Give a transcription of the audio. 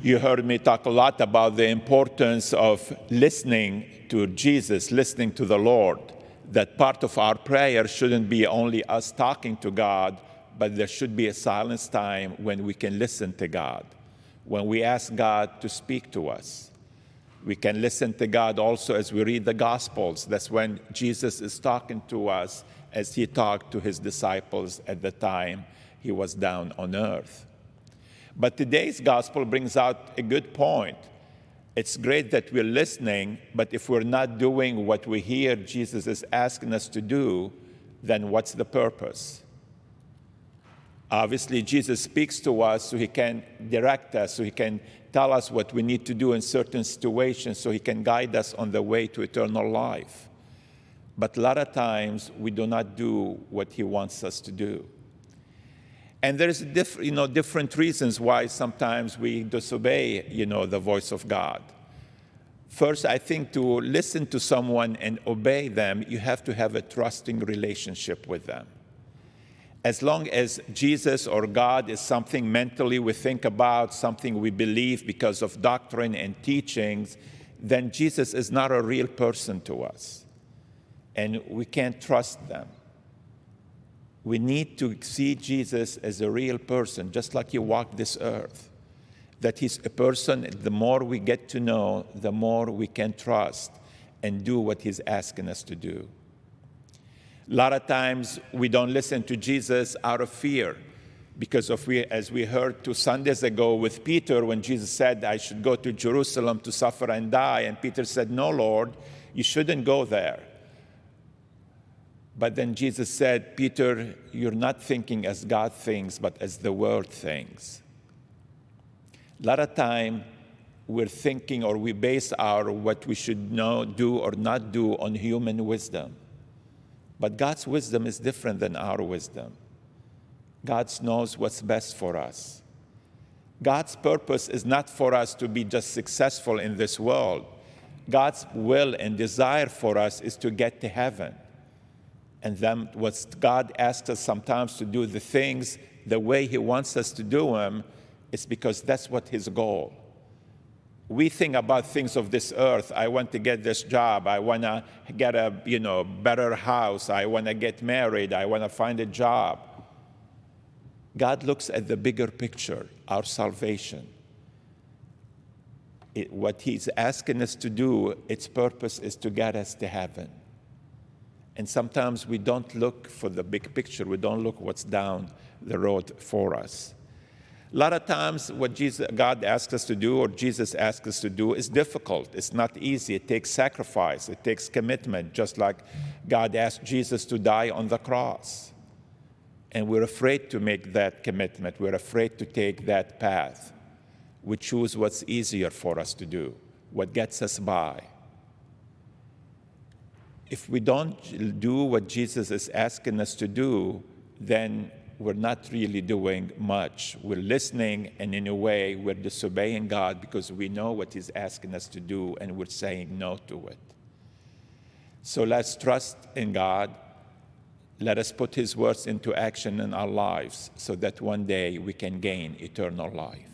You heard me talk a lot about the importance of listening to Jesus, listening to the Lord. That part of our prayer shouldn't be only us talking to God, but there should be a silence time when we can listen to God, when we ask God to speak to us. We can listen to God also as we read the Gospels. That's when Jesus is talking to us as he talked to his disciples at the time he was down on earth. But today's Gospel brings out a good point. It's great that we're listening, but if we're not doing what we hear Jesus is asking us to do, then what's the purpose? Obviously, Jesus speaks to us so he can direct us, so he can tell us what we need to do in certain situations, so he can guide us on the way to eternal life. But a lot of times, we do not do what he wants us to do. And there's different reasons why sometimes we disobey, the voice of God. First, I think to listen to someone and obey them, you have to have a trusting relationship with them. As long as Jesus or God is something mentally we think about, something we believe because of doctrine and teachings, then Jesus is not a real person to us. And we can't trust them. We need to see Jesus as a real person, just like he walked this earth. That he's a person, the more we get to know, the more we can trust and do what he's asking us to do. A lot of times we don't listen to Jesus out of fear because as we heard 2 Sundays ago with Peter when Jesus said, I should go to Jerusalem to suffer and die. And Peter said, no, Lord, you shouldn't go there. But then Jesus said, Peter, you're not thinking as God thinks, but as the world thinks. A lot of time we're thinking or we base what we should know, do or not do on human wisdom. But God's wisdom is different than our wisdom. God knows what's best for us. God's purpose is not for us to be just successful in this world. God's will and desire for us is to get to heaven. And then what God asks us sometimes to do the things the way he wants us to do them, is because that's what his goal. We think about things of this earth. I want to get this job. I want to get a better house. I want to get married. I want to find a job. God looks at the bigger picture, our salvation. What he's asking us to do, its purpose is to get us to heaven. And sometimes we don't look for the big picture. We don't look what's down the road for us. A lot of times what God asks us to do or Jesus asks us to do is difficult. It's not easy. It takes sacrifice. It takes commitment, just like God asked Jesus to die on the cross. And we're afraid to make that commitment. We're afraid to take that path. We choose what's easier for us to do, what gets us by. If we don't do what Jesus is asking us to do, then we're not really doing much. We're listening, and in a way, we're disobeying God because we know what he's asking us to do, and we're saying no to it. So let's trust in God. Let us put his words into action in our lives so that one day we can gain eternal life.